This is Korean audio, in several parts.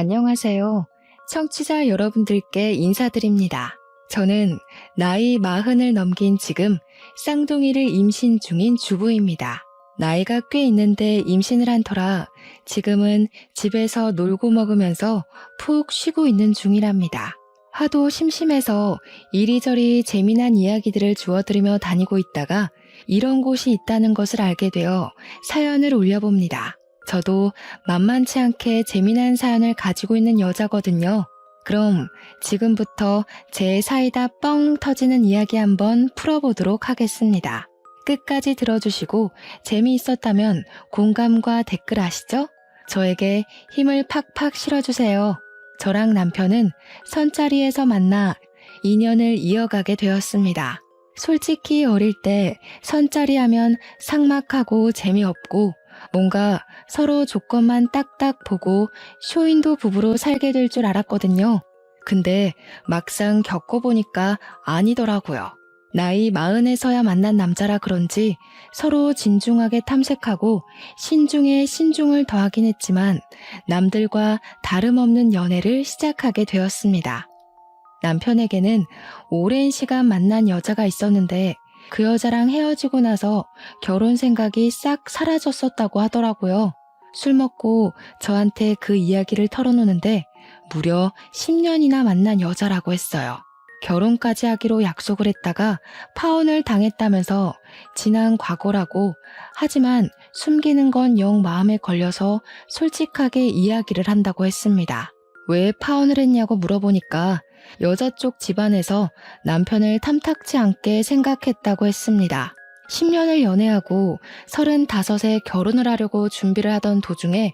안녕하세요. 청취자 여러분들께 인사드립니다. 저는 나이 40을 넘긴 지금 쌍둥이를 임신 중인 주부입니다. 나이가 꽤 있는데 임신을 한 터라 지금은 집에서 놀고 먹으면서 푹 쉬고 있는 중이랍니다. 하도 심심해서 이리저리 재미난 이야기들을 주워들으며 다니고 있다가 이런 곳이 있다는 것을 알게 되어 사연을 올려봅니다. 저도 만만치 않게 재미난 사연을 가지고 있는 여자거든요. 그럼 지금부터 제 사이다 뻥 터지는 이야기 한번 풀어보도록 하겠습니다. 끝까지 들어주시고 재미있었다면 공감과 댓글 아시죠? 저에게 힘을 팍팍 실어주세요. 저랑 남편은 선자리에서 만나 인연을 이어가게 되었습니다. 솔직히 어릴 때 선자리 하면 삭막하고 재미없고 뭔가 서로 조건만 딱딱 보고 쇼윈도 부부로 살게 될 줄 알았거든요. 근데 막상 겪어보니까 아니더라고요. 나이 40에서야 만난 남자라 그런지 서로 진중하게 탐색하고 신중에 신중을 더하긴 했지만 남들과 다름없는 연애를 시작하게 되었습니다. 남편에게는 오랜 시간 만난 여자가 있었는데 그 여자랑 헤어지고 나서 결혼 생각이 싹 사라졌었다고 하더라고요. 술 먹고 저한테 그 이야기를 털어놓는데 무려 10년이나 만난 여자라고 했어요. 결혼까지 하기로 약속을 했다가 파혼을 당했다면서 지난 과거라고 하지만 숨기는 건 영 마음에 걸려서 솔직하게 이야기를 한다고 했습니다. 왜 파혼을 했냐고 물어보니까 여자 쪽 집안에서 남편을 탐탁치 않게 생각했다고 했습니다. 10년을 연애하고 35에 결혼을 하려고 준비를 하던 도중에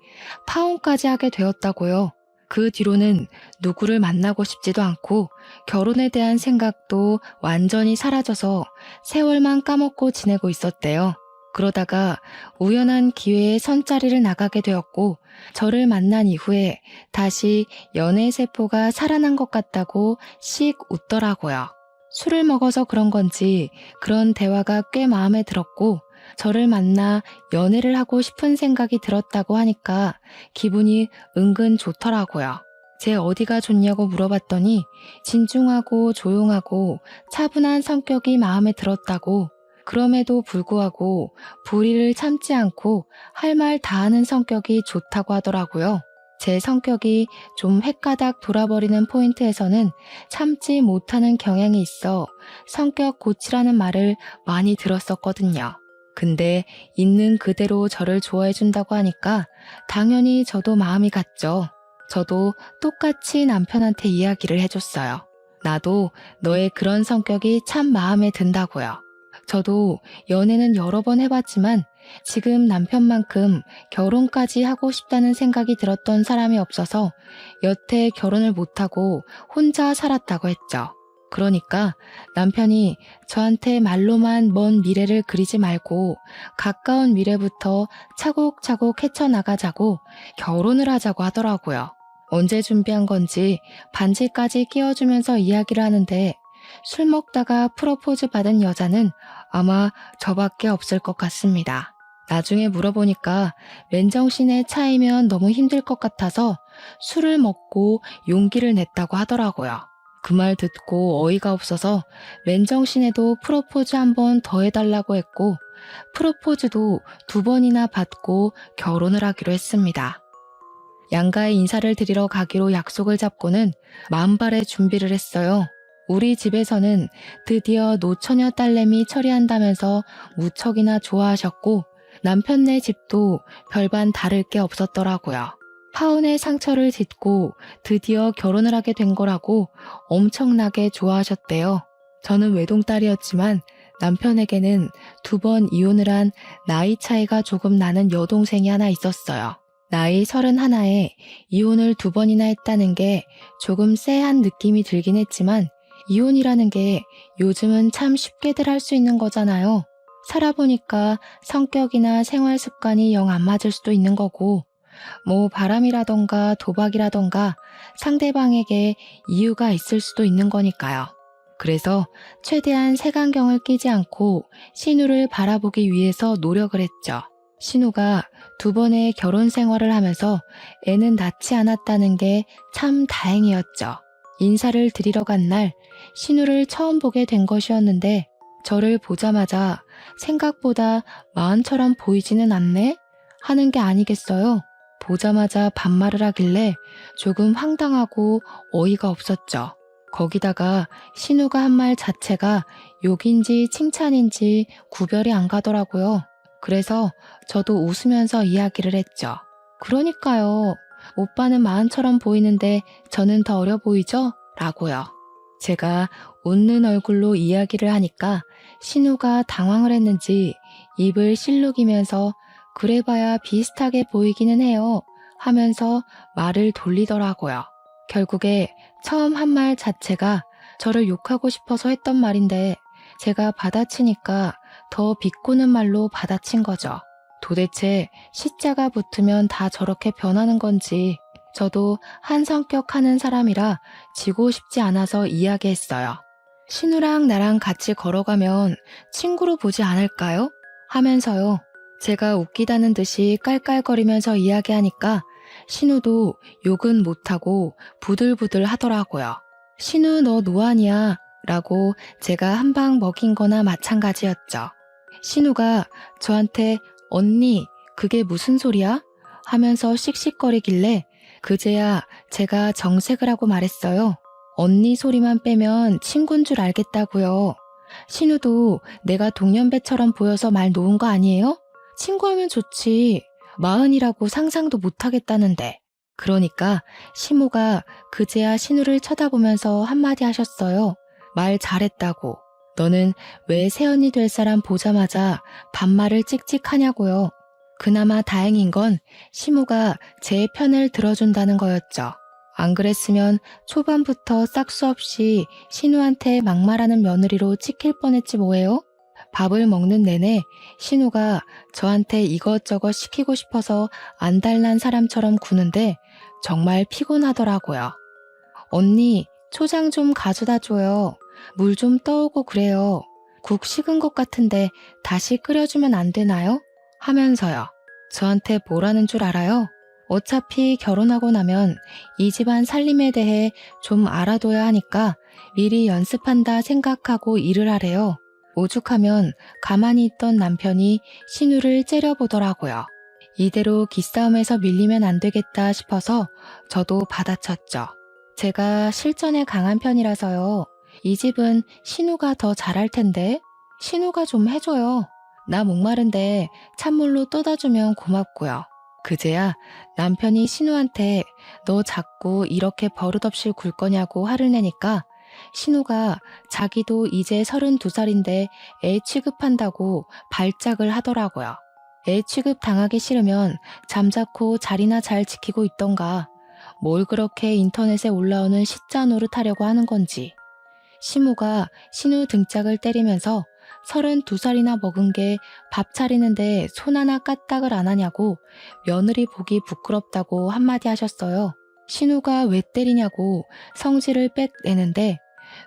파혼까지 하게 되었다고요. 그 뒤로는 누구를 만나고 싶지도 않고 결혼에 대한 생각도 완전히 사라져서 세월만 까먹고 지내고 있었대요. 그러다가 우연한 기회에 선자리를 나가게 되었고 저를 만난 이후에 다시 연애 세포가 살아난 것 같다고 씩 웃더라고요. 술을 먹어서 그런 건지 그런 대화가 꽤 마음에 들었고 저를 만나 연애를 하고 싶은 생각이 들었다고 하니까 기분이 은근 좋더라고요. 제 어디가 좋냐고 물어봤더니 진중하고 조용하고 차분한 성격이 마음에 들었다고 그럼에도 불구하고 불의를 참지 않고 할 말 다 하는 성격이 좋다고 하더라고요. 제 성격이 좀 헷가닥 돌아버리는 포인트에서는 참지 못하는 경향이 있어 성격 고치라는 말을 많이 들었었거든요. 근데 있는 그대로 저를 좋아해준다고 하니까 당연히 저도 마음이 갔죠. 저도 똑같이 남편한테 이야기를 해줬어요. 나도 너의 그런 성격이 참 마음에 든다고요. 저도 연애는 여러 번 해봤지만 지금 남편만큼 결혼까지 하고 싶다는 생각이 들었던 사람이 없어서 여태 결혼을 못하고 혼자 살았다고 했죠. 그러니까 남편이 저한테 말로만 먼 미래를 그리지 말고 가까운 미래부터 차곡차곡 헤쳐나가자고 결혼을 하자고 하더라고요. 언제 준비한 건지 반지까지 끼워주면서 이야기를 하는데 술 먹다가 프로포즈 받은 여자는 아마 저밖에 없을 것 같습니다. 나중에 물어보니까 맨정신에 차이면 너무 힘들 것 같아서 술을 먹고 용기를 냈다고 하더라고요. 그 말 듣고 어이가 없어서 맨정신에도 프로포즈 한 번 더 해달라고 했고 프로포즈도 2번이나 받고 결혼을 하기로 했습니다. 양가에 인사를 드리러 가기로 약속을 잡고는 만발의 준비를 했어요. 우리 집에서는 드디어 노처녀 딸내미 처리한다면서 무척이나 좋아하셨고 남편네 집도 별반 다를 게 없었더라고요. 파혼의 상처를 딛고 드디어 결혼을 하게 된 거라고 엄청나게 좋아하셨대요. 저는 외동딸이었지만 남편에게는 2번 이혼을 한 나이 차이가 조금 나는 여동생이 하나 있었어요. 나이 31에 이혼을 2번이나 했다는 게 조금 쎄한 느낌이 들긴 했지만 이혼이라는 게 요즘은 참 쉽게들 할 수 있는 거잖아요. 살아보니까 성격이나 생활 습관이 영 안 맞을 수도 있는 거고 뭐 바람이라던가 도박이라던가 상대방에게 이유가 있을 수도 있는 거니까요. 그래서 최대한 색안경을 끼지 않고 신우를 바라보기 위해서 노력을 했죠. 신우가 2번의 결혼 생활을 하면서 애는 낳지 않았다는 게 참 다행이었죠. 인사를 드리러 간 날 신우를 처음 보게 된 것이었는데 저를 보자마자 생각보다 마흔처럼 보이지는 않네? 하는 게 아니겠어요? 보자마자 반말을 하길래 조금 황당하고 어이가 없었죠. 거기다가 신우가 한 말 자체가 욕인지 칭찬인지 구별이 안 가더라고요. 그래서 저도 웃으면서 이야기를 했죠. 그러니까요. 오빠는 마흔처럼 보이는데 저는 더 어려 보이죠? 라고요. 제가 웃는 얼굴로 이야기를 하니까 신우가 당황을 했는지 입을 실룩이면서 그래봐야 비슷하게 보이기는 해요 하면서 말을 돌리더라고요. 결국에 처음 한 말 자체가 저를 욕하고 싶어서 했던 말인데 제가 받아치니까 더 비꼬는 말로 받아친 거죠. 도대체 시자가 붙으면 다 저렇게 변하는 건지 저도 한 성격 하는 사람이라 지고 싶지 않아서 이야기했어요. 신우랑 나랑 같이 걸어가면 친구로 보지 않을까요? 하면서요. 제가 웃기다는 듯이 깔깔거리면서 이야기하니까 신우도 욕은 못하고 부들부들 하더라고요. 신우 너 노안이야 라고 제가 한 방 먹인 거나 마찬가지였죠. 신우가 저한테 언니 그게 무슨 소리야? 하면서 씩씩거리길래 그제야 제가 정색을 하고 말했어요. 언니 소리만 빼면 친구인 줄 알겠다고요. 신우도 내가 동년배처럼 보여서 말 놓은 거 아니에요? 친구하면 좋지. 마흔이라고 상상도 못하겠다는데. 그러니까 시모가 그제야 신우를 쳐다보면서 한마디 하셨어요. 말 잘했다고. 너는 왜 새언니 될 사람 보자마자 반말을 찍찍하냐고요. 그나마 다행인 건 시모가 제 편을 들어준다는 거였죠. 안 그랬으면 초반부터 싹수 없이 신우한테 막말하는 며느리로 찍힐 뻔했지 뭐예요? 밥을 먹는 내내 신우가 저한테 이것저것 시키고 싶어서 안달난 사람처럼 구는데 정말 피곤하더라고요. 언니, 초장 좀 가져다 줘요. 물 좀 떠오고 그래요. 국 식은 것 같은데 다시 끓여주면 안 되나요? 하면서요. 저한테 뭐라는 줄 알아요? 어차피 결혼하고 나면 이 집안 살림에 대해 좀 알아둬야 하니까 미리 연습한다 생각하고 일을 하래요. 오죽하면 가만히 있던 남편이 신우를 째려보더라고요. 이대로 기싸움에서 밀리면 안 되겠다 싶어서 저도 받아쳤죠. 제가 실전에 강한 편이라서요. 이 집은 신우가 더 잘할 텐데 신우가 좀 해줘요. 나 목마른데 찬물로 떠다주면 고맙고요. 그제야 남편이 신우한테 너 자꾸 이렇게 버릇없이 굴 거냐고 화를 내니까 신우가 자기도 이제 32살인데 애 취급한다고 발작을 하더라고요. 애 취급 당하기 싫으면 잠자코 자리나 잘 지키고 있던가 뭘 그렇게 인터넷에 올라오는 시자 노릇하려고 하는 건지. 시모가 신우 등짝을 때리면서 32살이나 먹은 게 밥 차리는데 손 하나 까딱을 안 하냐고 며느리 보기 부끄럽다고 한마디 하셨어요. 신우가 왜 때리냐고 성질을 빽 내는데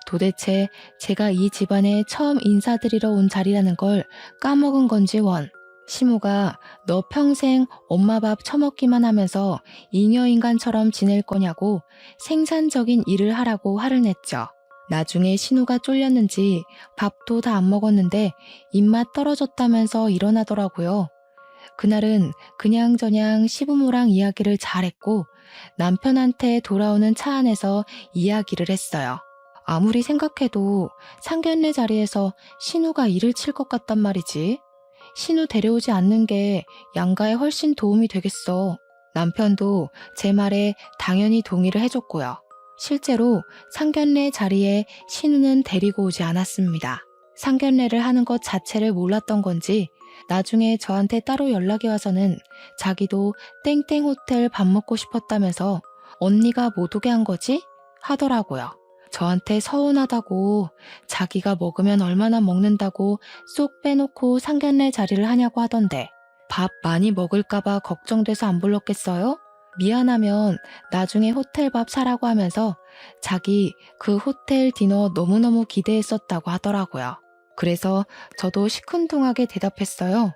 도대체 제가 이 집안에 처음 인사드리러 온 자리라는 걸 까먹은 건지 원. 시모가 너 평생 엄마 밥 처먹기만 하면서 잉여인간처럼 지낼 거냐고 생산적인 일을 하라고 화를 냈죠. 나중에 신우가 쫄렸는지 밥도 다 안 먹었는데 입맛 떨어졌다면서 일어나더라고요. 그날은 그냥저냥 시부모랑 이야기를 잘했고 남편한테 돌아오는 차 안에서 이야기를 했어요. 아무리 생각해도 상견례 자리에서 신우가 일을 칠 것 같단 말이지. 신우 데려오지 않는 게 양가에 훨씬 도움이 되겠어. 남편도 제 말에 당연히 동의를 해줬고요. 실제로 상견례 자리에 신우는 데리고 오지 않았습니다. 상견례를 하는 것 자체를 몰랐던 건지 나중에 저한테 따로 연락이 와서는 자기도 땡땡 호텔 밥 먹고 싶었다면서 언니가 못 오게 한 거지? 하더라고요. 저한테 서운하다고 자기가 먹으면 얼마나 먹는다고 쏙 빼놓고 상견례 자리를 하냐고 하던데 밥 많이 먹을까봐 걱정돼서 안 불렀겠어요? 미안하면 나중에 호텔 밥 사라고 하면서 자기 그 호텔 디너 너무너무 기대했었다고 하더라고요. 그래서 저도 시큰둥하게 대답했어요.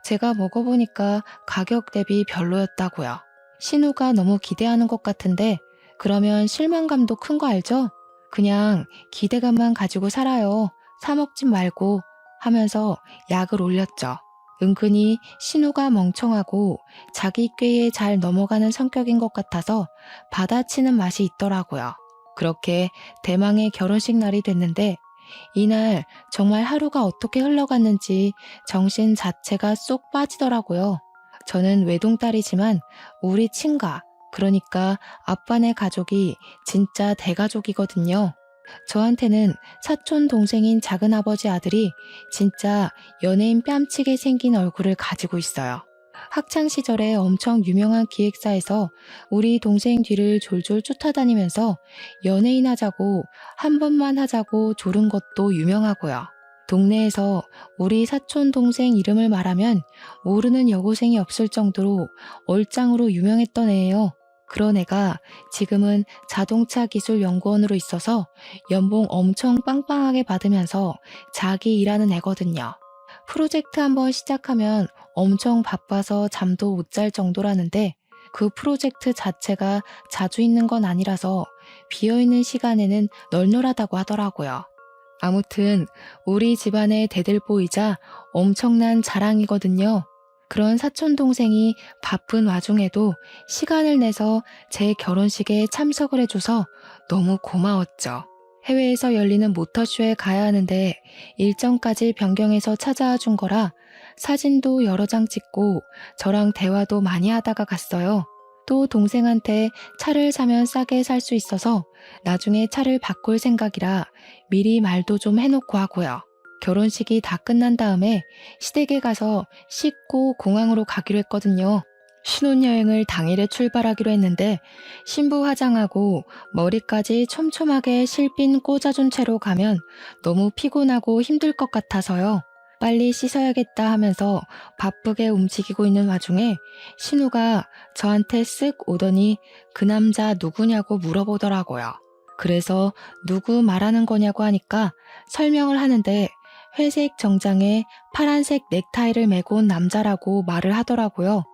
제가 먹어보니까 가격 대비 별로였다고요. 신우가 너무 기대하는 것 같은데 그러면 실망감도 큰 거 알죠? 그냥 기대감만 가지고 살아요. 사 먹진 말고 하면서 약을 올렸죠. 은근히 신우가 멍청하고 자기 꾀에 잘 넘어가는 성격인 것 같아서 받아치는 맛이 있더라고요. 그렇게 대망의 결혼식 날이 됐는데 이날 정말 하루가 어떻게 흘러갔는지 정신 자체가 쏙 빠지더라고요. 저는 외동딸이지만 우리 친가, 그러니까 아빠네 가족이 진짜 대가족이거든요. 저한테는 사촌 동생인 작은아버지 아들이 진짜 연예인 뺨치게 생긴 얼굴을 가지고 있어요. 학창 시절에 엄청 유명한 기획사에서 우리 동생 뒤를 졸졸 쫓아다니면서 연예인 하자고 한 번만 하자고 조른 것도 유명하고요. 동네에서 우리 사촌 동생 이름을 말하면 모르는 여고생이 없을 정도로 얼짱으로 유명했던 애예요. 그런 애가 지금은 자동차 기술 연구원으로 있어서 연봉 엄청 빵빵하게 받으면서 자기 일하는 애거든요. 프로젝트 한번 시작하면 엄청 바빠서 잠도 못 잘 정도라는데 그 프로젝트 자체가 자주 있는 건 아니라서 비어있는 시간에는 널널하다고 하더라고요. 아무튼 우리 집안의 대들보이자 엄청난 자랑이거든요. 그런 사촌 동생이 바쁜 와중에도 시간을 내서 제 결혼식에 참석을 해줘서 너무 고마웠죠. 해외에서 열리는 모터쇼에 가야 하는데 일정까지 변경해서 찾아와 준 거라 사진도 여러 장 찍고 저랑 대화도 많이 하다가 갔어요. 또 동생한테 차를 사면 싸게 살 수 있어서 나중에 차를 바꿀 생각이라 미리 말도 좀 해놓고 하고요. 결혼식이 다 끝난 다음에 시댁에 가서 씻고 공항으로 가기로 했거든요. 신혼여행을 당일에 출발하기로 했는데 신부 화장하고 머리까지 촘촘하게 실핀 꽂아준 채로 가면 너무 피곤하고 힘들 것 같아서요. 빨리 씻어야겠다 하면서 바쁘게 움직이고 있는 와중에 신우가 저한테 쓱 오더니 그 남자 누구냐고 물어보더라고요. 그래서 누구 말하는 거냐고 하니까 설명을 하는데 회색 정장에 파란색 넥타이를 메고 온 남자라고 말을 하더라고요.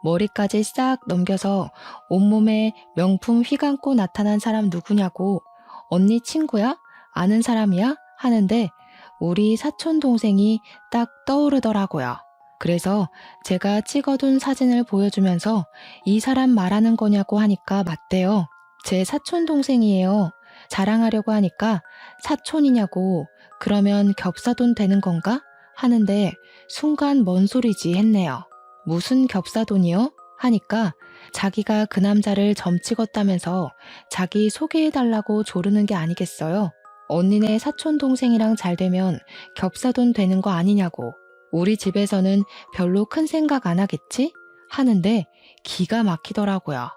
머리까지 싹 넘겨서 온몸에 명품 휘감고 나타난 사람 누구냐고 언니 친구야? 아는 사람이야? 하는데 우리 사촌 동생이 딱 떠오르더라고요. 그래서 제가 찍어둔 사진을 보여주면서 이 사람 말하는 거냐고 하니까 맞대요. 제 사촌 동생이에요. 자랑하려고 하니까 사촌이냐고 그러면 겹사돈 되는 건가? 하는데 순간 뭔 소리지 했네요. 무슨 겹사돈이요? 하니까 자기가 그 남자를 점 찍었다면서 자기 소개해달라고 조르는 게 아니겠어요? 언니네 사촌 동생이랑 잘 되면 겹사돈 되는 거 아니냐고. 우리 집에서는 별로 큰 생각 안 하겠지? 하는데 기가 막히더라고요.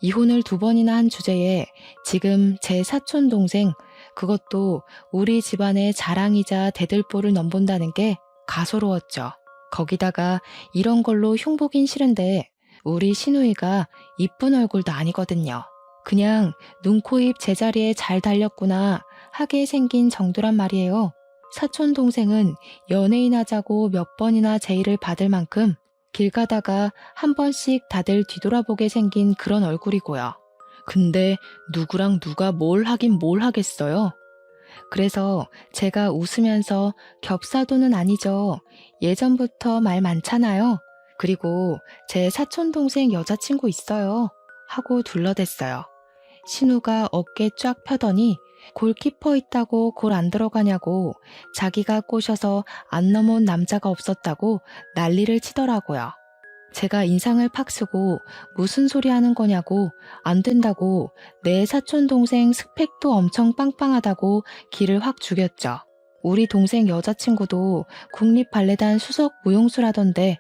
이혼을 2번이나 한 주제에 지금 제 사촌 동생, 그것도 우리 집안의 자랑이자 대들보를 넘본다는 게 가소로웠죠. 거기다가 이런 걸로 흉보긴 싫은데 우리 시누이가 이쁜 얼굴도 아니거든요. 그냥 눈, 코, 입 제자리에 잘 달렸구나 하게 생긴 정도란 말이에요. 사촌 동생은 연예인 하자고 몇 번이나 제의를 받을 만큼 길 가다가 한 번씩 다들 뒤돌아보게 생긴 그런 얼굴이고요. 근데 누구랑 누가 뭘 하긴 뭘 하겠어요. 그래서 제가 웃으면서 겹사돈은 아니죠. 예전부터 말 많잖아요. 그리고 제 사촌 동생 여자친구 있어요. 하고 둘러댔어요. 신우가 어깨 쫙 펴더니 골키퍼 있다고 골 안 들어가냐고 자기가 꼬셔서 안 넘어온 남자가 없었다고 난리를 치더라고요. 제가 인상을 팍 쓰고 무슨 소리 하는 거냐고 안 된다고 내 사촌 동생 스펙도 엄청 빵빵하다고 기를 확 죽였죠. 우리 동생 여자친구도 국립발레단 수석 무용수라던데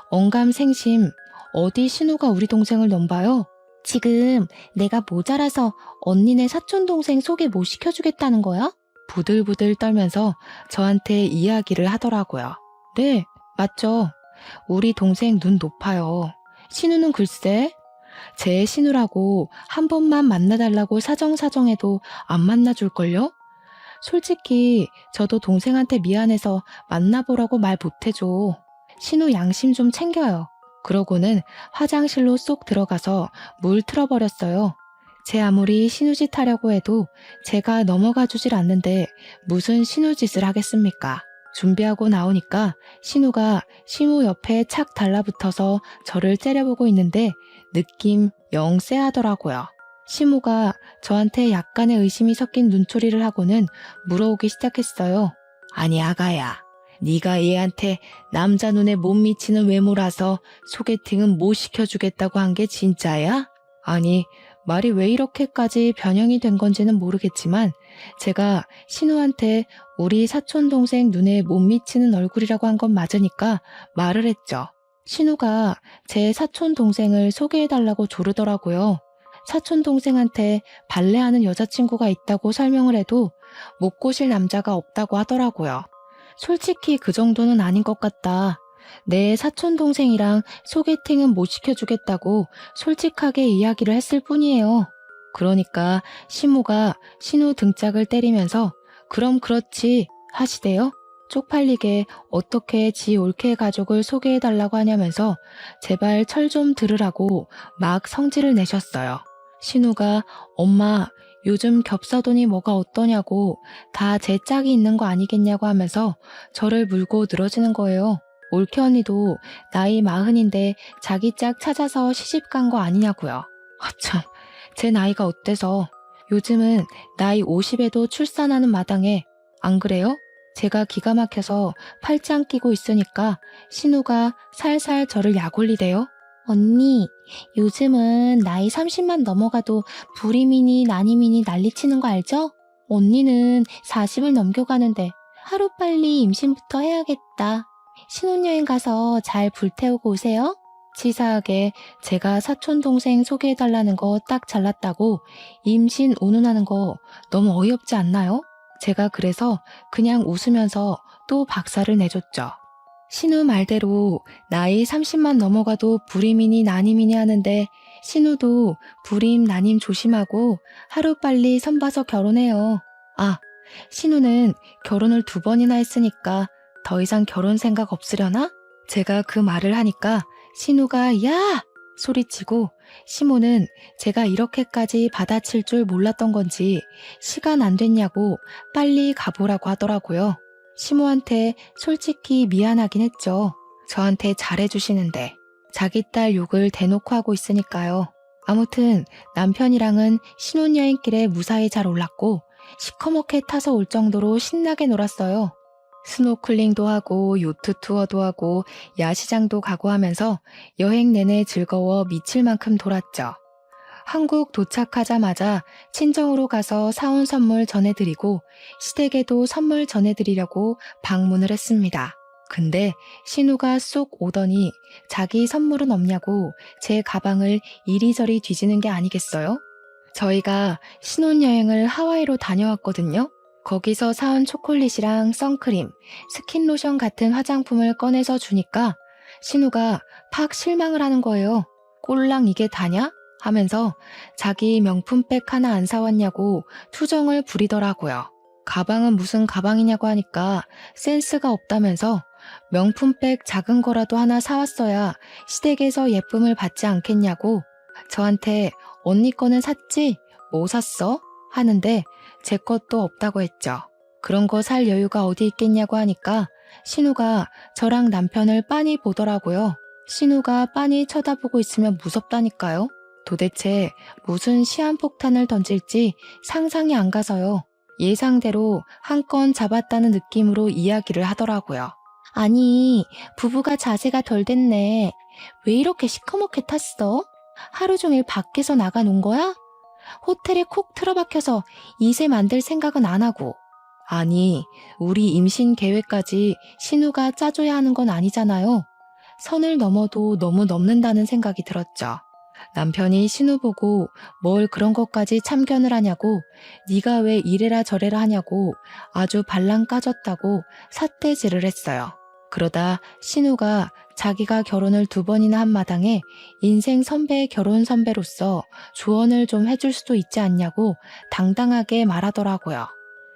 언감생심 어디 신우가 우리 동생을 넘봐요? 지금 내가 모자라서 언니네 사촌 동생 소개 못 시켜주겠다는 거야? 부들부들 떨면서 저한테 이야기를 하더라고요. 네, 맞죠. 우리 동생 눈 높아요. 신우는 글쎄 제 신우라고 한 번만 만나달라고 사정사정해도 안 만나줄걸요? 솔직히 저도 동생한테 미안해서 만나보라고 말 못해줘. 신우 양심 좀 챙겨요. 그러고는 화장실로 쏙 들어가서 물 틀어버렸어요. 제 아무리 신우짓 하려고 해도 제가 넘어가 주질 않는데 무슨 신우짓을 하겠습니까? 준비하고 나오니까 신우가 시무 옆에 착 달라붙어서 저를 째려보고 있는데 느낌 영 쎄하더라고요. 시무가 저한테 약간의 의심이 섞인 눈초리를 하고는 물어오기 시작했어요. 아니 아가야, 네가 얘한테 남자 눈에 못 미치는 외모라서 소개팅은 못 시켜주겠다고 한 게 진짜야? 아니, 말이 왜 이렇게까지 변형이 된 건지는 모르겠지만 제가 신우한테 우리 사촌동생 눈에 못 미치는 얼굴이라고 한 건 맞으니까 말을 했죠. 신우가 제 사촌동생을 소개해달라고 조르더라고요. 사촌동생한테 발레하는 여자친구가 있다고 설명을 해도 못 꼬실 남자가 없다고 하더라고요. 솔직히 그 정도는 아닌 것 같다. 내 사촌동생이랑 소개팅은 못 시켜주겠다고 솔직하게 이야기를 했을 뿐이에요. 그러니까 시무가 신우 등짝을 때리면서 그럼 그렇지 하시대요. 쪽팔리게 어떻게 지 올케 가족을 소개해달라고 하냐면서 제발 철 좀 들으라고 막 성질을 내셨어요. 신우가 엄마 요즘 겹사돈이 뭐가 어떠냐고 다 제 짝이 있는 거 아니겠냐고 하면서 저를 물고 늘어지는 거예요. 올케 언니도 나이 40인데 자기 짝 찾아서 시집 간 거 아니냐고요. 참, 제 나이가 어때서 요즘은 나이 50에도 출산하는 마당에 안 그래요? 제가 기가 막혀서 팔짱 끼고 있으니까 신우가 살살 저를 약올리대요. 언니, 요즘은 나이 30만 넘어가도 불임이니 난임이니 난리치는 거 알죠? 언니는 40을 넘겨가는데 하루빨리 임신부터 해야겠다. 신혼여행 가서 잘 불태우고 오세요. 치사하게 제가 사촌동생 소개해달라는 거 딱 잘났다고 임신 운운하는 거 너무 어이없지 않나요? 제가 그래서 그냥 웃으면서 또 박살을 내줬죠. 신우 말대로 나이 30만 넘어가도 불임이니 난임이니 하는데 신우도 불임 난임 조심하고 하루빨리 선봐서 결혼해요. 아, 신우는 결혼을 2번이나 했으니까 더 이상 결혼 생각 없으려나? 제가 그 말을 하니까 신우가 야! 소리치고 시모는 제가 이렇게까지 받아칠 줄 몰랐던 건지 시간 안 됐냐고 빨리 가보라고 하더라고요. 시모한테 솔직히 미안하긴 했죠. 저한테 잘해주시는데 자기 딸 욕을 대놓고 하고 있으니까요. 아무튼 남편이랑은 신혼여행길에 무사히 잘 올랐고 시커멓게 타서 올 정도로 신나게 놀았어요. 스노클링도 하고 요트 투어도 하고 야시장도 가고 하면서 여행 내내 즐거워 미칠 만큼 돌았죠. 한국 도착하자마자 친정으로 가서 사온 선물 전해드리고 시댁에도 선물 전해드리려고 방문을 했습니다. 근데 신우가 쏙 오더니 자기 선물은 없냐고 제 가방을 이리저리 뒤지는 게 아니겠어요? 저희가 신혼여행을 하와이로 다녀왔거든요. 거기서 사온 초콜릿이랑 선크림, 스킨로션 같은 화장품을 꺼내서 주니까 신우가 팍 실망을 하는 거예요. 꼴랑 이게 다냐? 하면서 자기 명품백 하나 안 사왔냐고 투정을 부리더라고요. 가방은 무슨 가방이냐고 하니까 센스가 없다면서 명품백 작은 거라도 하나 사왔어야 시댁에서 예쁨을 받지 않겠냐고 저한테 언니 거는 샀지? 뭐 샀어? 하는데 제 것도 없다고 했죠. 그런 거 살 여유가 어디 있겠냐고 하니까 신우가 저랑 남편을 빤히 보더라고요. 신우가 빤히 쳐다보고 있으면 무섭다니까요. 도대체 무슨 시한폭탄을 던질지 상상이 안 가서요. 예상대로 한 건 잡았다는 느낌으로 이야기를 하더라고요. 아니, 부부가 자세가 덜 됐네. 왜 이렇게 시커멓게 탔어? 하루 종일 밖에서 나가 논 거야? 호텔에 콕 틀어박혀서 이세 만들 생각은 안 하고. 아니, 우리 임신 계획까지 신우가 짜줘야 하는 건 아니잖아요. 선을 넘어도 너무 넘는다는 생각이 들었죠. 남편이 신우 보고 뭘 그런 것까지 참견을 하냐고, 네가 왜 이래라 저래라 하냐고 아주 발랑 까졌다고 삿대질을 했어요. 그러다 신우가 자기가 결혼을 2번이나 한 마당에 인생 선배의 결혼 선배로서 조언을 좀 해줄 수도 있지 않냐고 당당하게 말하더라고요.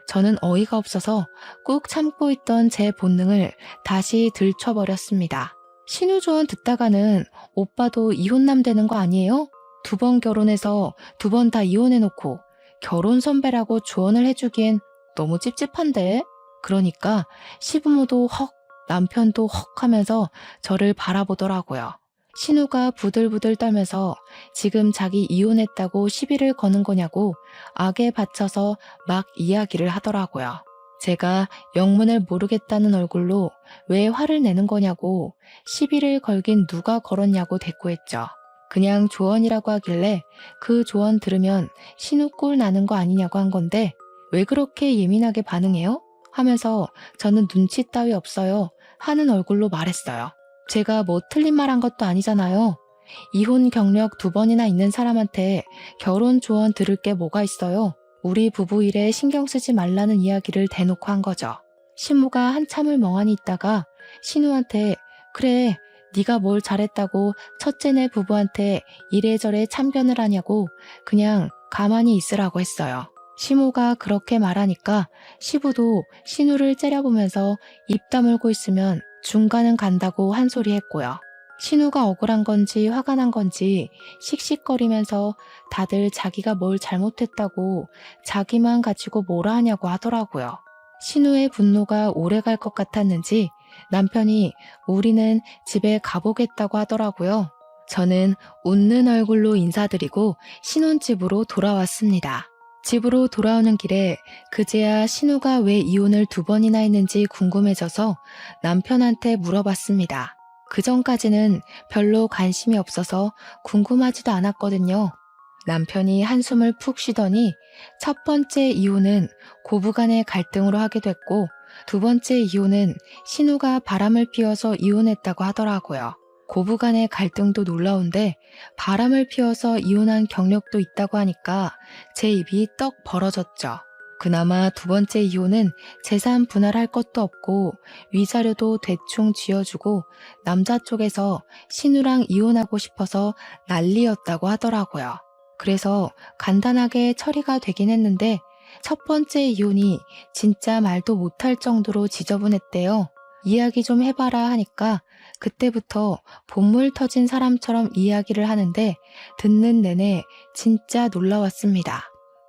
저는 어이가 없어서 꾹 참고 있던 제 본능을 다시 들춰버렸습니다. 신우 조언 듣다가는 오빠도 이혼남 되는 거 아니에요? 2번 결혼해서 2번 다 이혼해놓고 결혼 선배라고 조언을 해주기엔 너무 찝찝한데? 그러니까 시부모도 헉, 남편도 헉 하면서 저를 바라보더라고요. 신우가 부들부들 떨면서 지금 자기 이혼했다고 시비를 거는 거냐고 악에 받쳐서 막 이야기를 하더라고요. 제가 영문을 모르겠다는 얼굴로 왜 화를 내는 거냐고 시비를 걸긴 누가 걸었냐고 대꾸했죠. 그냥 조언이라고 하길래 그 조언 들으면 신우 꼴 나는 거 아니냐고 한 건데 왜 그렇게 예민하게 반응해요? 하면서 저는 눈치 따위 없어요 하는 얼굴로 말했어요. 제가 뭐 틀린 말 한 것도 아니잖아요. 이혼 경력 2번이나 있는 사람한테 결혼 조언 들을 게 뭐가 있어요. 우리 부부 일에 신경 쓰지 말라는 이야기를 대놓고 한 거죠. 신부가 한참을 멍하니 있다가 신우한테 그래 네가 뭘 잘했다고 첫째네 부부한테 이래저래 참견을 하냐고 그냥 가만히 있으라고 했어요. 시모가 그렇게 말하니까 시부도 신우를 째려보면서 입 다물고 있으면 중간은 간다고 한 소리 했고요. 신우가 억울한 건지 화가 난 건지 씩씩거리면서 다들 자기가 뭘 잘못했다고 자기만 가지고 뭐라 하냐고 하더라고요. 신우의 분노가 오래 갈 것 같았는지 남편이 우리는 집에 가보겠다고 하더라고요. 저는 웃는 얼굴로 인사드리고 신혼집으로 돌아왔습니다. 집으로 돌아오는 길에 그제야 신우가 왜 이혼을 2번이나 했는지 궁금해져서 남편한테 물어봤습니다. 그 전까지는 별로 관심이 없어서 궁금하지도 않았거든요. 남편이 한숨을 푹 쉬더니 첫 번째 이혼은 고부간의 갈등으로 하게 됐고 2번째 이혼은 신우가 바람을 피워서 이혼했다고 하더라고요. 고부간의 갈등도 놀라운데 바람을 피워서 이혼한 경력도 있다고 하니까 제 입이 떡 벌어졌죠. 그나마 2번째 이혼은 재산 분할할 것도 없고 위자료도 대충 쥐어주고 남자 쪽에서 신우랑 이혼하고 싶어서 난리였다고 하더라고요. 그래서 간단하게 처리가 되긴 했는데 첫 번째 이혼이 진짜 말도 못할 정도로 지저분했대요. 이야기 좀 해봐라 하니까 그때부터 본물 터진 사람처럼 이야기를 하는데 듣는 내내 진짜 놀라웠습니다.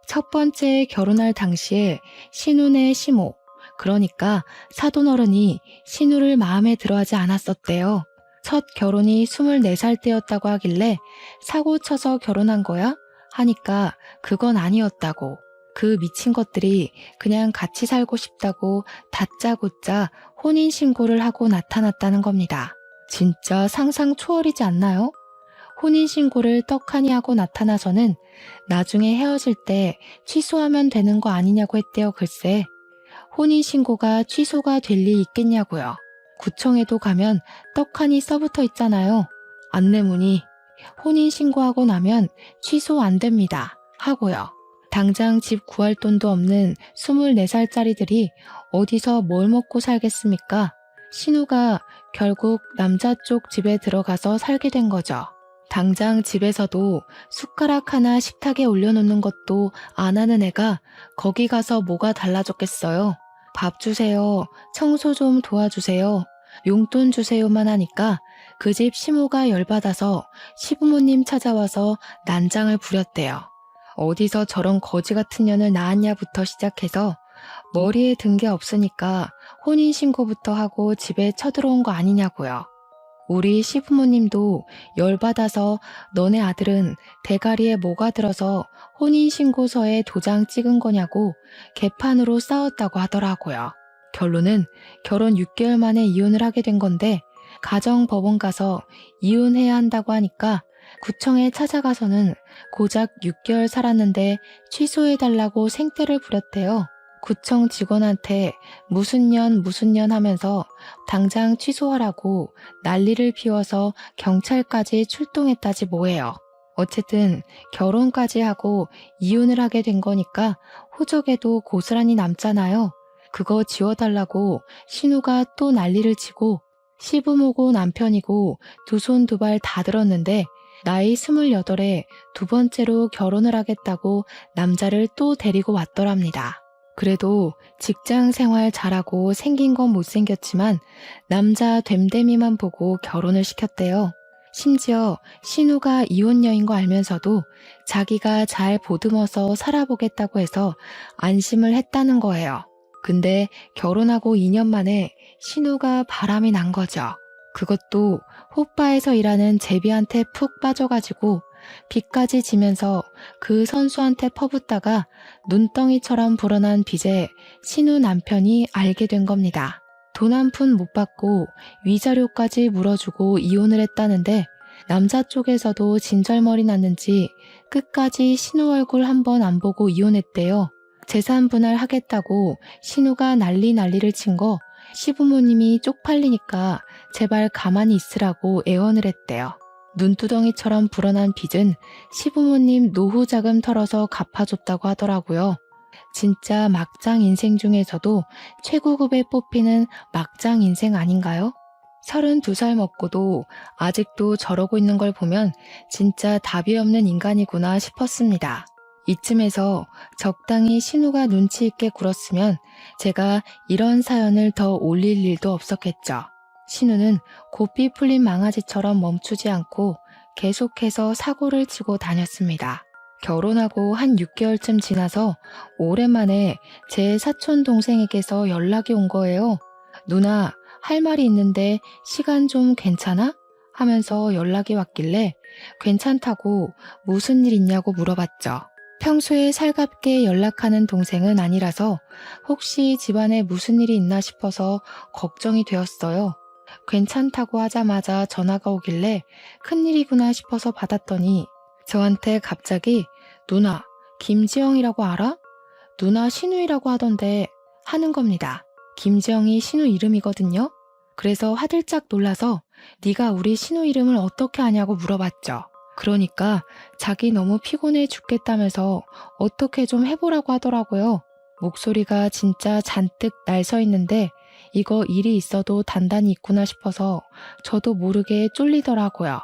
첫 번째 결혼할 당시에 신우네 시모, 그러니까 사돈어른이 신우를 마음에 들어하지 않았었대요. 첫 결혼이 24살 때였다고 하길래 사고 쳐서 결혼한 거야? 하니까 그건 아니었다고. 그 미친 것들이 그냥 같이 살고 싶다고 다짜고짜 혼인신고를 하고 나타났다는 겁니다. 진짜 상상 초월이지 않나요? 혼인신고를 떡하니 하고 나타나서는 나중에 헤어질 때 취소하면 되는 거 아니냐고 했대요. 글쎄, 혼인신고가 취소가 될 리 있겠냐고요. 구청에도 가면 떡하니 써붙어 있잖아요. 안내문이 혼인신고하고 나면 취소 안 됩니다 하고요. 당장 집 구할 돈도 없는 24살짜리들이 어디서 뭘 먹고 살겠습니까? 신우가 결국 남자 쪽 집에 들어가서 살게 된 거죠. 당장 집에서도 숟가락 하나 식탁에 올려놓는 것도 안 하는 애가 거기 가서 뭐가 달라졌겠어요. 밥 주세요. 청소 좀 도와주세요. 용돈 주세요만 하니까 그 집 시모가 열받아서 시부모님 찾아와서 난장을 부렸대요. 어디서 저런 거지 같은 년을 낳았냐부터 시작해서 머리에 든 게 없으니까 혼인신고부터 하고 집에 쳐들어온 거 아니냐고요. 우리 시부모님도 열받아서 너네 아들은 대가리에 뭐가 들어서 혼인신고서에 도장 찍은 거냐고 개판으로 싸웠다고 하더라고요. 결론은 결혼 6개월 만에 이혼을 하게 된 건데 가정법원 가서 이혼해야 한다고 하니까 구청에 찾아가서는 고작 6개월 살았는데 취소해달라고 생떼를 부렸대요. 구청 직원한테 무슨 년 하면서 당장 취소하라고 난리를 피워서 경찰까지 출동했다지 뭐예요. 어쨌든 결혼까지 하고 이혼을 하게 된 거니까 호적에도 고스란히 남잖아요. 그거 지워달라고 신우가 또 난리를 치고 시부모고 남편이고 두 손 두 발 다 들었는데 나이 28에 2번째로 결혼을 하겠다고 남자를 또 데리고 왔더랍니다. 그래도 직장 생활 잘하고 생긴 건 못생겼지만 남자 됨됨이만 보고 결혼을 시켰대요. 심지어 신우가 이혼 여인 거 알면서도 자기가 잘 보듬어서 살아보겠다고 해서 안심을 했다는 거예요. 근데 결혼하고 2년 만에 신우가 바람이 난 거죠. 그것도 호빠에서 일하는 제비한테 푹 빠져가지고 빚까지 지면서 그 선수한테 퍼붓다가 눈덩이처럼 불어난 빚에 신우 남편이 알게 된 겁니다. 돈 한 푼 못 받고 위자료까지 물어주고 이혼을 했다는데 남자 쪽에서도 진절머리 났는지 끝까지 신우 얼굴 한 번 안 보고 이혼했대요. 재산 분할하겠다고 신우가 난리를 친 거 시부모님이 쪽팔리니까 제발 가만히 있으라고 애원을 했대요. 눈두덩이처럼 불어난 빚은 시부모님 노후 자금 털어서 갚아줬다고 하더라고요. 진짜 막장 인생 중에서도 최고급에 뽑히는 막장 인생 아닌가요? 32살 먹고도 아직도 저러고 있는 걸 보면 진짜 답이 없는 인간이구나 싶었습니다. 이쯤에서 적당히 신우가 눈치 있게 굴었으면 제가 이런 사연을 더 올릴 일도 없었겠죠. 신우는 고삐 풀린 망아지처럼 멈추지 않고 계속해서 사고를 치고 다녔습니다. 결혼하고 한 6개월쯤 지나서 오랜만에 제 사촌 동생에게서 연락이 온 거예요. 누나, 할 말이 있는데 시간 좀 괜찮아? 하면서 연락이 왔길래 괜찮다고 무슨 일 있냐고 물어봤죠. 평소에 살갑게 연락하는 동생은 아니라서 혹시 집안에 무슨 일이 있나 싶어서 걱정이 되었어요. 괜찮다고 하자마자 전화가 오길래 큰일이구나 싶어서 받았더니 저한테 갑자기 누나, 김지영이라고 알아? 누나 신우이라고 하던데 하는 겁니다. 김지영이 신우 이름이거든요. 그래서 화들짝 놀라서 네가 우리 신우 이름을 어떻게 아냐고 물어봤죠. 그러니까 자기 너무 피곤해 죽겠다면서 어떻게 좀 해보라고 하더라고요. 목소리가 진짜 잔뜩 날서 있는데 이거 일이 있어도 단단히 있구나 싶어서 저도 모르게 쫄리더라고요.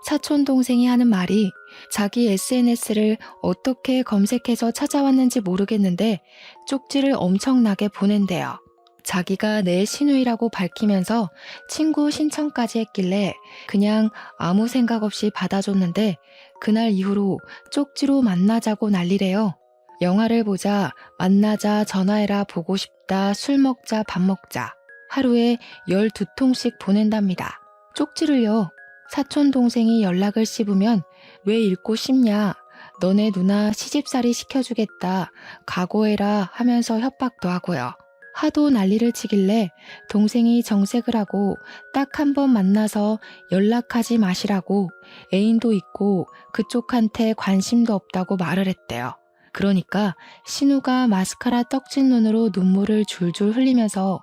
사촌 동생이 하는 말이 자기 SNS를 어떻게 검색해서 찾아왔는지 모르겠는데 쪽지를 엄청나게 보낸대요. 자기가 내 신우이라고 밝히면서 친구 신청까지 했길래 그냥 아무 생각 없이 받아줬는데 그날 이후로 쪽지로 만나자고 난리래요. 영화를 보자, 만나자, 전화해라, 보고 싶다, 술 먹자, 밥 먹자. 하루에 12통씩 보낸답니다. 쪽지를요. 사촌 동생이 연락을 씹으면 왜 읽고 싶냐? 너네 누나 시집살이 시켜주겠다. 각오해라 하면서 협박도 하고요. 하도 난리를 치길래 동생이 정색을 하고 딱 한 번 만나서 연락하지 마시라고 애인도 있고 그쪽한테 관심도 없다고 말을 했대요. 그러니까 신우가 마스카라 떡진 눈으로 눈물을 줄줄 흘리면서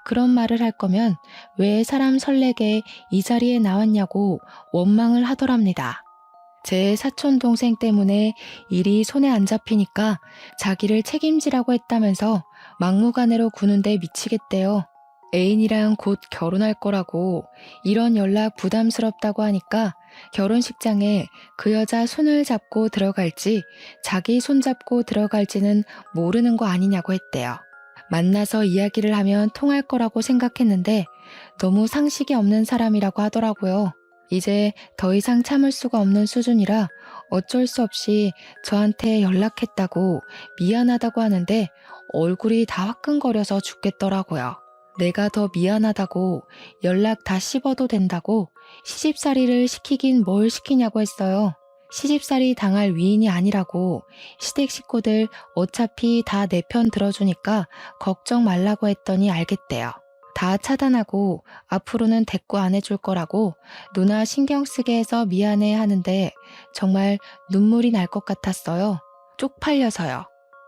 그런 말을 할 거면 왜 사람 설레게 이 자리에 나왔냐고 원망을 하더랍니다. 제 사촌 동생 때문에 일이 손에 안 잡히니까 자기를 책임지라고 했다면서 막무가내로 구는데 미치겠대요. 애인이랑 곧 결혼할 거라고 이런 연락 부담스럽다고 하니까 결혼식장에 그 여자 손을 잡고 들어갈지 자기 손 잡고 들어갈지는 모르는 거 아니냐고 했대요. 만나서 이야기를 하면 통할 거라고 생각했는데 너무 상식이 없는 사람이라고 하더라고요. 이제 더 이상 참을 수가 없는 수준이라 어쩔 수 없이 저한테 연락했다고 미안하다고 하는데 얼굴이 다 화끈거려서 죽겠더라고요. 내가 더 미안하다고 연락 다 씹어도 된다고 시집살이를 시키긴 뭘 시키냐고 했어요. 시집살이 당할 위인이 아니라고 시댁 식구들 어차피 다 내 편 들어주니까 걱정 말라고 했더니 알겠대요. 다 차단하고 앞으로는 대꾸 안 해줄 거라고 누나 신경 쓰게 해서 미안해 하는데 정말 눈물이 날 것 같았어요. 쪽팔려서요.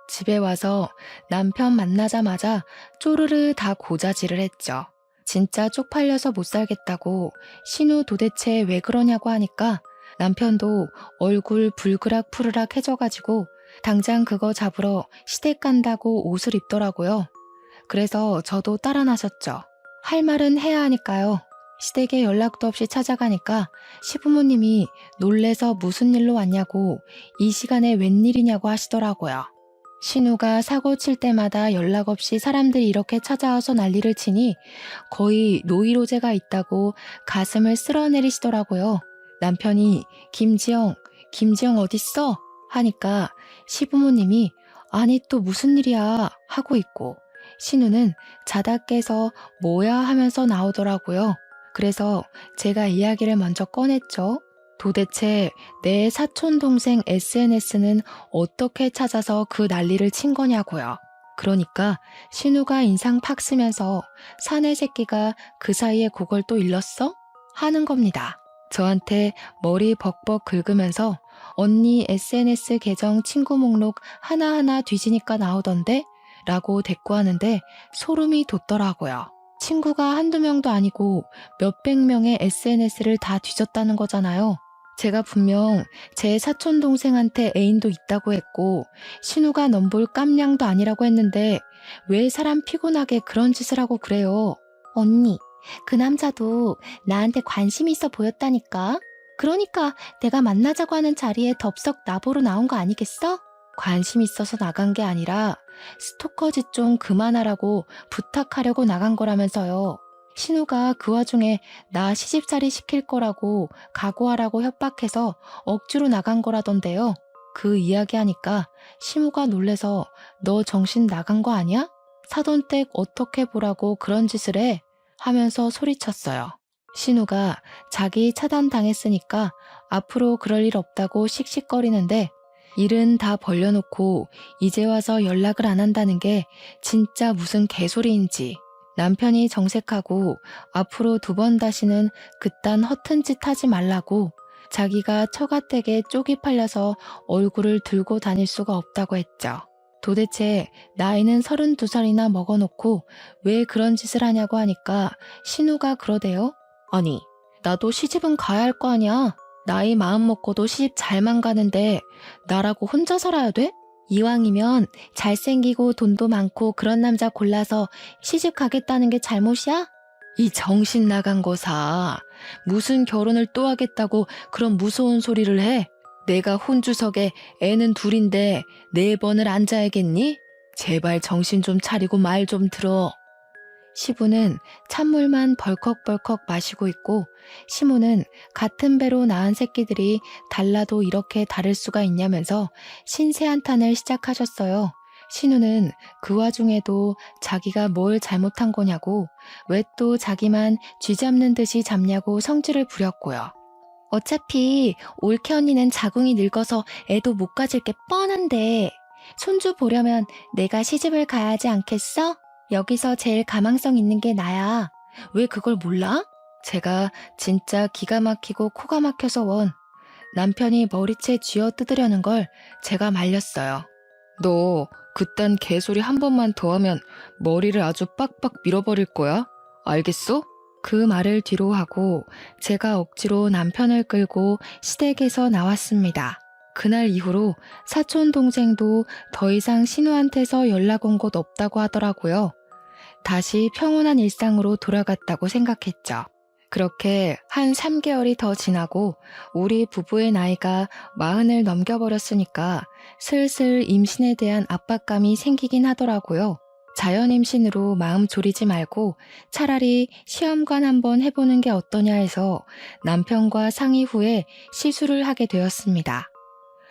집에 와서 남편 만나자마자 쪼르르 다 고자질을 했죠. 진짜 쪽팔려서 못 살겠다고 신우 도대체 왜 그러냐고 하니까 남편도 얼굴 불그락 푸르락 해져가지고 당장 그거 잡으러 시댁 간다고 옷을 입더라고요. 그래서 저도 따라 나섰죠. 할 말은 해야 하니까요. 시댁에 연락도 없이 찾아가니까 시부모님이 놀래서 무슨 일로 왔냐고 이 시간에 웬일이냐고 하시더라고요. 신우가 사고 칠 때마다 연락 없이 사람들이 이렇게 찾아와서 난리를 치니 거의 노이로제가 있다고 가슴을 쓸어내리시더라고요. 남편이 김지영 어딨어? 하니까 시부모님이 아니 또 무슨 일이야 하고 있고 신우는 자다 깨서 뭐야 하면서 나오더라고요. 그래서 제가 이야기를 먼저 꺼냈죠. 도대체 내 사촌 동생 SNS는 어떻게 찾아서 그 난리를 친 거냐고요. 그러니까 신우가 인상 팍 쓰면서 사내 새끼가 그 사이에 그걸 또 일렀어? 하는 겁니다. 저한테 머리 벅벅 긁으면서 언니 SNS 계정 친구 목록 하나하나 뒤지니까 나오던데? 라고 대꾸하는데 소름이 돋더라고요. 친구가 한두 명도 아니고 몇백 명의 SNS를 다 뒤졌다는 거잖아요. 제가 분명 제 사촌 동생한테 애인도 있다고 했고 신우가 넘볼 깜냥도 아니라고 했는데 왜 사람 피곤하게 그런 짓을 하고 그래요? 언니, 그 남자도 나한테 관심 있어 보였다니까? 그러니까 내가 만나자고 하는 자리에 덥석 나보러 나온 거 아니겠어? 관심 있어서 나간 게 아니라 스토커 짓 좀 그만하라고 부탁하려고 나간 거라면서요. 신우가 그 와중에 나 시집살이 시킬 거라고 각오하라고 협박해서 억지로 나간 거라던데요. 그 이야기하니까 시무가 놀래서 너 정신 나간 거 아니야? 사돈댁 어떻게 보라고 그런 짓을 해? 하면서 소리쳤어요. 신우가 자기 차단당했으니까 앞으로 그럴 일 없다고 씩씩거리는데 일은 다 벌려놓고 이제 와서 연락을 안 한다는 게 진짜 무슨 개소리인지 남편이 정색하고 앞으로 2번 다시는 그딴 허튼 짓 하지 말라고 자기가 처가댁에 쪽이 팔려서 얼굴을 들고 다닐 수가 없다고 했죠. 도대체 나이는 32살이나 먹어놓고 왜 그런 짓을 하냐고 하니까 신우가 그러대요. 아니, 나도 시집은 가야 할 거 아니야. 나이 마음 먹고도 시집 잘만 가는데 나라고 혼자 살아야 돼? 이왕이면 잘생기고 돈도 많고 그런 남자 골라서 시집 가겠다는 게 잘못이야? 이 정신 나간 거사. 무슨 결혼을 또 하겠다고 그런 무서운 소리를 해? 내가 혼주석에 애는 둘인데 4번을 앉아야겠니? 제발 정신 좀 차리고 말 좀 들어. 시부는 찬물만 벌컥벌컥 마시고 있고 시모는 같은 배로 낳은 새끼들이 달라도 이렇게 다를 수가 있냐면서 신세 한탄을 시작하셨어요. 신우는 그 와중에도 자기가 뭘 잘못한 거냐고 왜 또 자기만 쥐잡는 듯이 잡냐고 성질을 부렸고요. 어차피 올케 언니는 자궁이 늙어서 애도 못 가질 게 뻔한데 손주 보려면 내가 시집을 가야 하지 않겠어? 여기서 제일 가망성 있는 게 나야. 왜 그걸 몰라? 제가 진짜 기가 막히고 코가 막혀서 원. 남편이 머리채 쥐어 뜯으려는 걸 제가 말렸어요. 너 그딴 개소리 한 번만 더 하면 머리를 아주 빡빡 밀어버릴 거야. 알겠어? 그 말을 뒤로 하고 제가 억지로 남편을 끌고 시댁에서 나왔습니다. 그날 이후로 사촌 동생도 더 이상 신우한테서 연락 온 곳 없다고 하더라고요. 다시 평온한 일상으로 돌아갔다고 생각했죠. 그렇게 한 3개월이 더 지나고 우리 부부의 나이가 40을 넘겨버렸으니까 슬슬 임신에 대한 압박감이 생기긴 하더라고요. 자연 임신으로 마음 졸이지 말고 차라리 시험관 한번 해보는 게 어떠냐 해서 남편과 상의 후에 시술을 하게 되었습니다.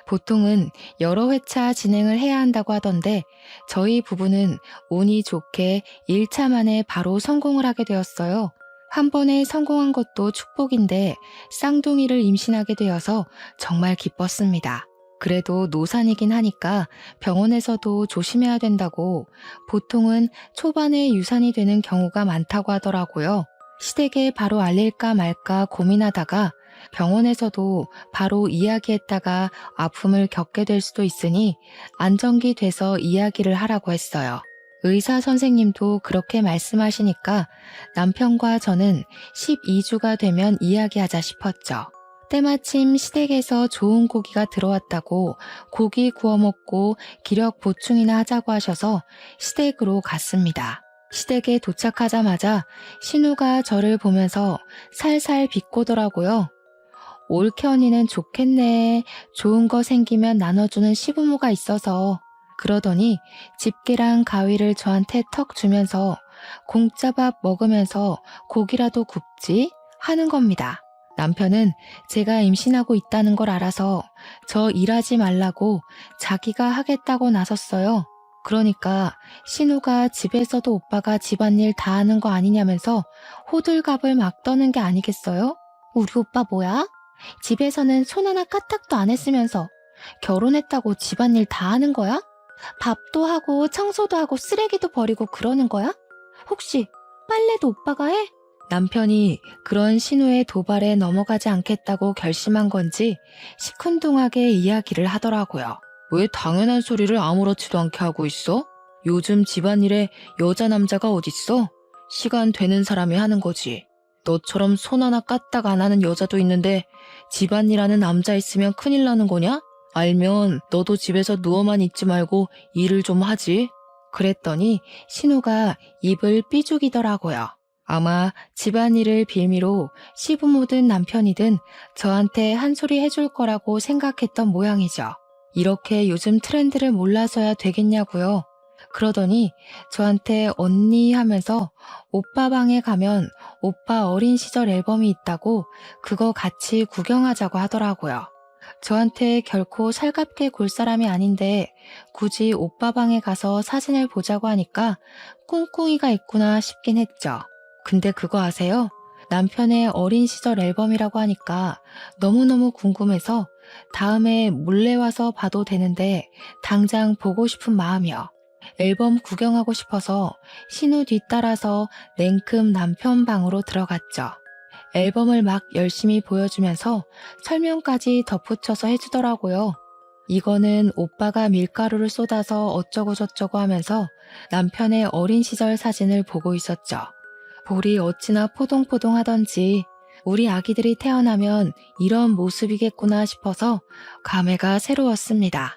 보통은 여러 회차 진행을 해야 한다고 하던데 저희 부부는 운이 좋게 1차 만에 바로 성공을 하게 되었어요. 한 번에 성공한 것도 축복인데 쌍둥이를 임신하게 되어서 정말 기뻤습니다. 그래도 노산이긴 하니까 병원에서도 조심해야 된다고 보통은 초반에 유산이 되는 경우가 많다고 하더라고요. 시댁에 바로 알릴까 말까 고민하다가 병원에서도 바로 이야기했다가 아픔을 겪게 될 수도 있으니 안정기 돼서 이야기를 하라고 했어요. 의사 선생님도 그렇게 말씀하시니까 남편과 저는 12주가 되면 이야기하자 싶었죠. 때마침 시댁에서 좋은 고기가 들어왔다고 고기 구워 먹고 기력 보충이나 하자고 하셔서 시댁으로 갔습니다. 시댁에 도착하자마자 신우가 저를 보면서 살살 비꼬더라고요. 올케 언니는 좋겠네. 좋은 거 생기면 나눠주는 시부모가 있어서. 그러더니 집게랑 가위를 저한테 턱 주면서 공짜밥 먹으면서 고기라도 굽지 하는 겁니다. 남편은 제가 임신하고 있다는 걸 알아서 저 일하지 말라고 자기가 하겠다고 나섰어요. 그러니까 신우가 집에서도 오빠가 집안일 다 하는 거 아니냐면서 호들갑을 막 떠는 게 아니겠어요? 우리 오빠 뭐야? 집에서는 손 하나 까딱도 안 했으면서 결혼했다고 집안일 다 하는 거야? 밥도 하고 청소도 하고 쓰레기도 버리고 그러는 거야? 혹시 빨래도 오빠가 해? 남편이 그런 신우의 도발에 넘어가지 않겠다고 결심한 건지 시큰둥하게 이야기를 하더라고요. 왜 당연한 소리를 아무렇지도 않게 하고 있어? 요즘 집안일에 여자 남자가 어딨어? 시간 되는 사람이 하는 거지. 너처럼 손 하나 까딱 안 하는 여자도 있는데 집안일하는 남자 있으면 큰일 나는 거냐? 알면 너도 집에서 누워만 있지 말고 일을 좀 하지. 그랬더니 신우가 입을 삐죽이더라고요. 아마 집안일을 빌미로 시부모든 남편이든 저한테 한 소리 해줄 거라고 생각했던 모양이죠. 이렇게 요즘 트렌드를 몰라서야 되겠냐고요. 그러더니 저한테 언니 하면서 오빠 방에 가면 오빠 어린 시절 앨범이 있다고 그거 같이 구경하자고 하더라고요. 저한테 결코 살갑게 굴 사람이 아닌데 굳이 오빠 방에 가서 사진을 보자고 하니까 꿍꿍이가 있구나 싶긴 했죠. 근데 그거 아세요? 남편의 어린 시절 앨범이라고 하니까 너무너무 궁금해서 다음에 몰래 와서 봐도 되는데 당장 보고 싶은 마음이요. 앨범 구경하고 싶어서 신우 뒤따라서 냉큼 남편 방으로 들어갔죠. 앨범을 막 열심히 보여주면서 설명까지 덧붙여서 해주더라고요. 이거는 오빠가 밀가루를 쏟아서 어쩌고저쩌고 하면서 남편의 어린 시절 사진을 보고 있었죠. 볼이 어찌나 포동포동하던지 우리 아기들이 태어나면 이런 모습이겠구나 싶어서 감회가 새로웠습니다.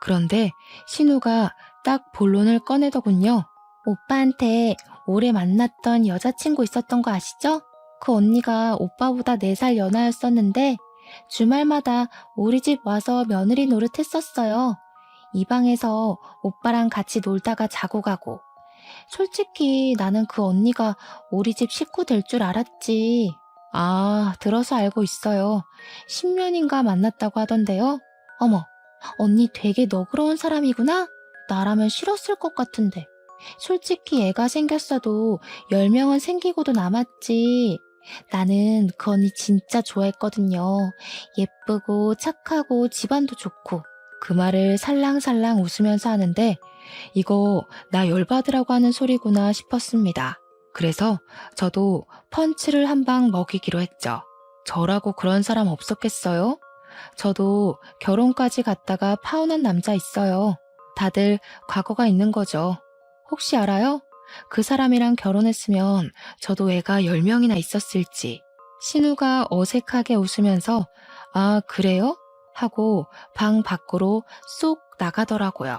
그런데 신우가 딱 본론을 꺼내더군요. 오빠한테 오래 만났던 여자친구 있었던 거 아시죠? 그 언니가 오빠보다 4살 연하였었는데 주말마다 우리 집 와서 며느리 노릇했었어요. 이 방에서 오빠랑 같이 놀다가 자고 가고. 솔직히 나는 그 언니가 우리 집 식구 될 줄 알았지. 아, 들어서 알고 있어요. 10년인가 만났다고 하던데요. 어머, 언니 되게 너그러운 사람이구나? 나라면 싫었을 것 같은데. 솔직히 애가 생겼어도 10명은 생기고도 남았지. 나는 그 언니 진짜 좋아했거든요. 예쁘고 착하고 집안도 좋고. 그 말을 살랑살랑 웃으면서 하는데 이거 나 열받으라고 하는 소리구나 싶었습니다. 그래서 저도 펀치를 한 방 먹이기로 했죠. 저라고 그런 사람 없었겠어요? 저도 결혼까지 갔다가 파혼한 남자 있어요. 다들 과거가 있는 거죠. 혹시 알아요? 그 사람이랑 결혼했으면 저도 애가 10명이나 있었을지. 신우가 어색하게 웃으면서 아, 그래요? 하고 방 밖으로 쏙 나가더라고요.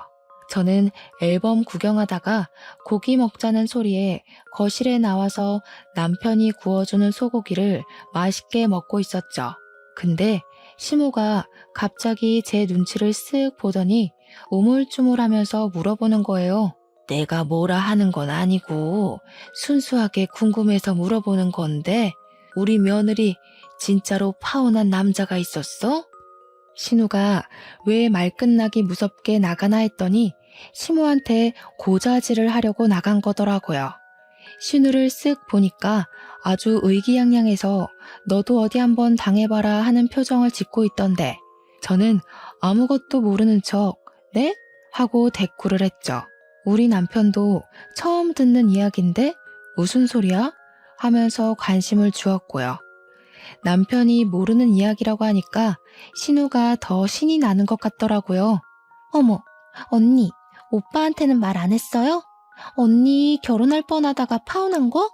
저는 앨범 구경하다가 고기 먹자는 소리에 거실에 나와서 남편이 구워주는 소고기를 맛있게 먹고 있었죠. 근데 시모가 갑자기 제 눈치를 쓱 보더니 우물쭈물하면서 물어보는 거예요. 내가 뭐라 하는 건 아니고 순수하게 궁금해서 물어보는 건데 우리 며느리 진짜로 파혼한 남자가 있었어? 신우가 왜 말 끝나기 무섭게 나가나 했더니 시모한테 고자질을 하려고 나간 거더라고요. 신우를 쓱 보니까 아주 의기양양해서 너도 어디 한번 당해봐라 하는 표정을 짓고 있던데 저는 아무것도 모르는 척 네? 하고 대꾸를 했죠. 우리 남편도 처음 듣는 이야기인데 무슨 소리야? 하면서 관심을 주었고요. 남편이 모르는 이야기라고 하니까 신우가 더 신이 나는 것 같더라고요. 어머, 언니, 오빠한테는 말 안 했어요? 언니 결혼할 뻔하다가 파혼한 거?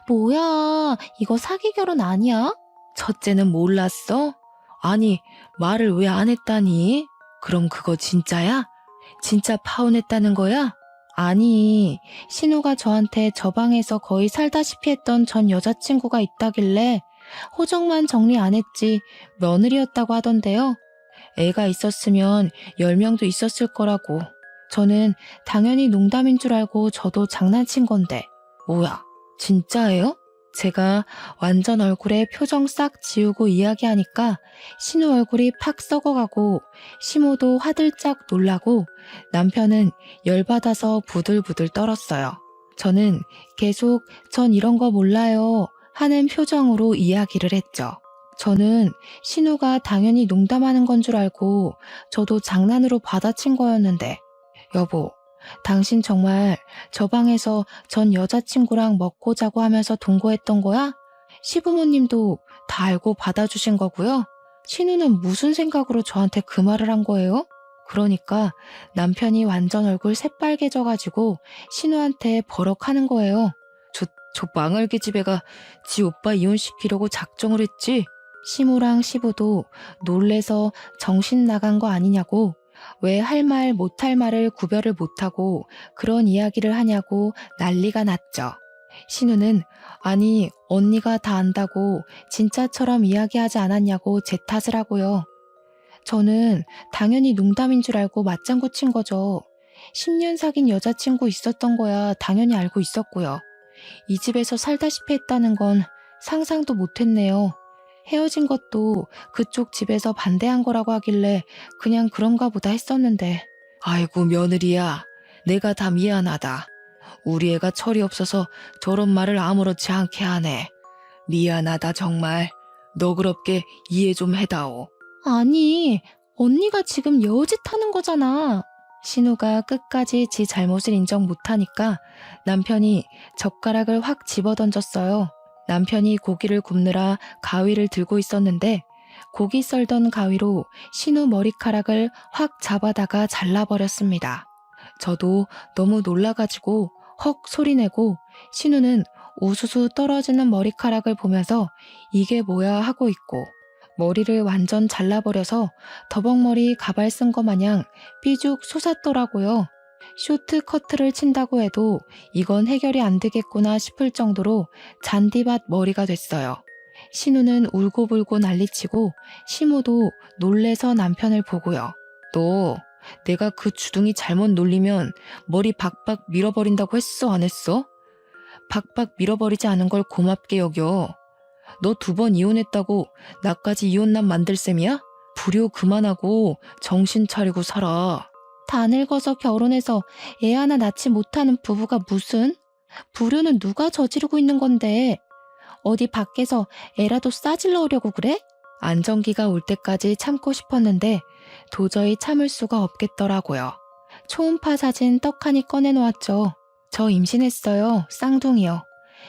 뭐야, 이거 사기 결혼 아니야? 첫째는 몰랐어? 아니, 말을 왜 안 했다니? 그럼 그거 진짜야? 진짜 파혼했다는 거야? 아니, 신우가 저한테 저 방에서 거의 살다시피 했던 전 여자친구가 있다길래 호적만 정리 안 했지 며느리였다고 하던데요. 애가 있었으면 10명도 있었을 거라고. 저는 당연히 농담인 줄 알고 저도 장난친 건데, 뭐야, 진짜예요? 제가 완전 얼굴에 표정 싹 지우고 이야기하니까 신우 얼굴이 팍 썩어가고 시모도 화들짝 놀라고 남편은 열받아서 부들부들 떨었어요. 저는 계속 전 이런 거 몰라요 하는 표정으로 이야기를 했죠. 저는 신우가 당연히 농담하는 건 줄 알고 저도 장난으로 받아친 거였는데, 여보, 당신 정말 저 방에서 전 여자친구랑 먹고 자고 하면서 동거했던 거야? 시부모님도 다 알고 받아주신 거고요. 신우는 무슨 생각으로 저한테 그 말을 한 거예요? 그러니까 남편이 완전 얼굴 새빨개져가지고 신우한테 버럭하는 거예요. 저 망할개 집애가 지 오빠 이혼시키려고 작정을 했지? 시모랑 시부도 놀래서 정신 나간 거 아니냐고, 왜 할 말 못할 말을 구별을 못하고 그런 이야기를 하냐고 난리가 났죠. 신우는 아니 언니가 다 안다고 진짜처럼 이야기하지 않았냐고 제 탓을 하고요. 저는 당연히 농담인 줄 알고 맞장구 친 거죠. 10년 사귄 여자친구 있었던 거야 당연히 알고 있었고요. 이 집에서 살다시피 했다는 건 상상도 못했네요. 헤어진 것도 그쪽 집에서 반대한 거라고 하길래 그냥 그런가 보다 했었는데. 아이고 며느리야, 내가 다 미안하다. 우리 애가 철이 없어서 저런 말을 아무렇지 않게 하네. 미안하다 정말. 너그럽게 이해 좀 해다오. 아니, 언니가 지금 여우짓 하는 거잖아. 신우가 끝까지 지 잘못을 인정 못하니까 남편이 젓가락을 확 집어던졌어요. 남편이 고기를 굽느라 가위를 들고 있었는데 고기 썰던 가위로 신우 머리카락을 확 잡아다가 잘라버렸습니다. 저도 너무 놀라가지고 헉 소리내고 신우는 우수수 떨어지는 머리카락을 보면서 이게 뭐야 하고 있고, 머리를 완전 잘라버려서 더벅머리 가발 쓴 거 마냥 삐죽 솟았더라고요. 쇼트커트를 친다고 해도 이건 해결이 안 되겠구나 싶을 정도로 잔디밭 머리가 됐어요. 신우는 울고불고 난리치고 시모도 놀래서 남편을 보고요. 너 내가 그 주둥이 잘못 놀리면 머리 박박 밀어버린다고 했어 안 했어? 박박 밀어버리지 않은 걸 고맙게 여겨. 너 2번 이혼했다고 나까지 이혼남 만들 셈이야? 불효 그만하고 정신 차리고 살아. 다 늙어서 결혼해서 애 하나 낳지 못하는 부부가 무슨? 불효는 누가 저지르고 있는 건데? 어디 밖에서 애라도 싸질러 오려고 그래? 안정기가 올 때까지 참고 싶었는데 도저히 참을 수가 없겠더라고요. 초음파 사진 떡하니 꺼내놓았죠. 저 임신했어요. 쌍둥이요.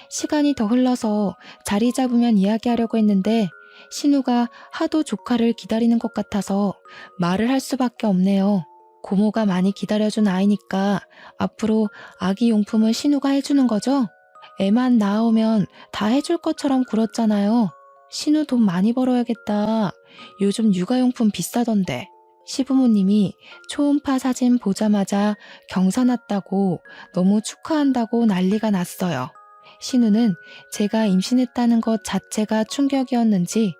시간이 더 흘러서 자리 잡으면 이야기하려고 했는데 신우가 하도 조카를 기다리는 것 같아서 말을 할 수밖에 없네요. 고모가 많이 기다려준 아이니까 앞으로 아기 용품은 신우가 해주는 거죠? 애만 낳아오면 다 해줄 것처럼 굴었잖아요. 신우 돈 많이 벌어야겠다. 요즘 육아용품 비싸던데. 시부모님이 초음파 사진 보자마자 경사 났다고 너무 축하한다고 난리가 났어요. 신우는 제가 임신했다는 것 자체가 충격이었는지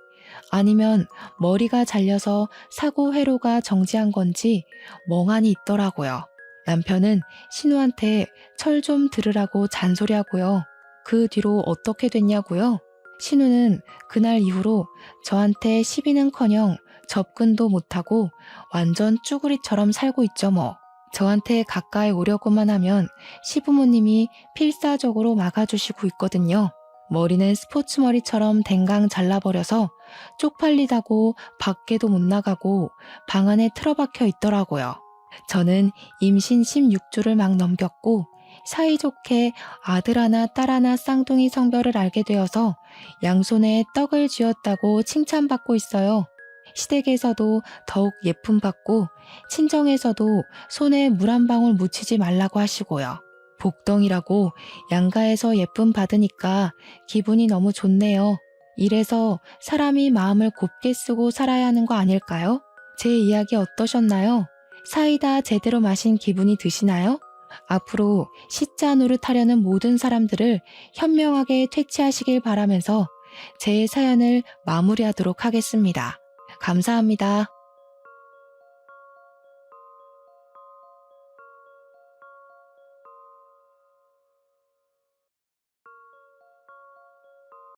아니면 머리가 잘려서 사고 회로가 정지한 건지 멍하니 있더라고요. 남편은 신우한테 철 좀 들으라고 잔소리하고요. 그 뒤로 어떻게 됐냐고요? 신우는 그날 이후로 저한테 시비는커녕 접근도 못하고 완전 쭈구리처럼 살고 있죠 뭐. 저한테 가까이 오려고만 하면 시부모님이 필사적으로 막아주시고 있거든요. 머리는 스포츠 머리처럼 댕강 잘라버려서 쪽팔리다고 밖에도 못 나가고 방 안에 틀어박혀 있더라고요. 저는 임신 16주를 막 넘겼고 사이좋게 아들 하나 딸 하나 쌍둥이 성별을 알게 되어서 양손에 떡을 쥐었다고 칭찬받고 있어요. 시댁에서도 더욱 예쁨 받고 친정에서도 손에 물 한 방울 묻히지 말라고 하시고요. 복덩이라고 양가에서 예쁨 받으니까 기분이 너무 좋네요. 이래서 사람이 마음을 곱게 쓰고 살아야 하는 거 아닐까요? 제 이야기 어떠셨나요? 사이다 제대로 마신 기분이 드시나요? 앞으로 시자 노릇하려는 모든 사람들을 현명하게 퇴치하시길 바라면서 제 사연을 마무리하도록 하겠습니다. 감사합니다.